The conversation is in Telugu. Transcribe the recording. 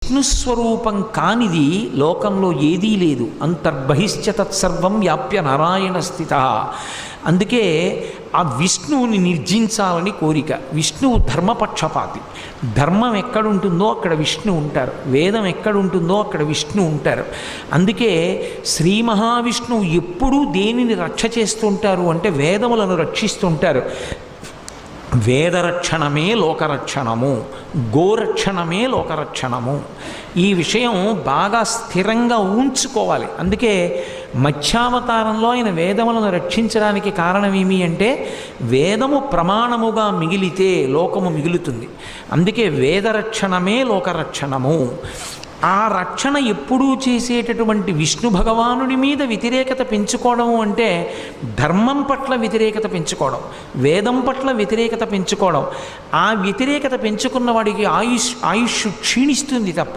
విష్ణుస్వరూపం కానిది లోకంలో ఏదీ లేదు. అంతర్బహిశ్చ తత్సర్వం వ్యాప్య నారాయణ స్థిత. అందుకే ఆ విష్ణువుని నిర్జించాలని కోరిక. విష్ణువు ధర్మపక్షపాతి. ధర్మం ఎక్కడుంటుందో అక్కడ విష్ణు ఉంటారు, వేదం ఎక్కడుంటుందో అక్కడ విష్ణు ఉంటారు. అందుకే శ్రీ మహావిష్ణువు ఎప్పుడూ దేనిని రక్ష చేస్తుంటారు అంటే వేదములను రక్షిస్తుంటారు. వేదరక్షణమే లోకరక్షణము, గోరక్షణమే లోకరక్షణము. ఈ విషయం బాగా స్థిరంగా ఉంచుకోవాలి. అందుకే మత్స్యావతారంలో ఆయన వేదములను రక్షించడానికి కారణమేమి అంటే వేదము ప్రమాణముగా మిగిలితే లోకము మిగులుతుంది. అందుకే వేదరక్షణమే లోకరక్షణము. ఆ రక్షణ ఎప్పుడూ చేసేటటువంటి విష్ణు భగవానుడి మీద వ్యతిరేకత పెంచుకోవడం అంటే ధర్మం పట్ల వ్యతిరేకత పెంచుకోవడం, వేదం పట్ల వ్యతిరేకత పెంచుకోవడం. ఆ వ్యతిరేకత పెంచుకున్న వాడికి ఆయుష్ క్షీణిస్తుంది తప్ప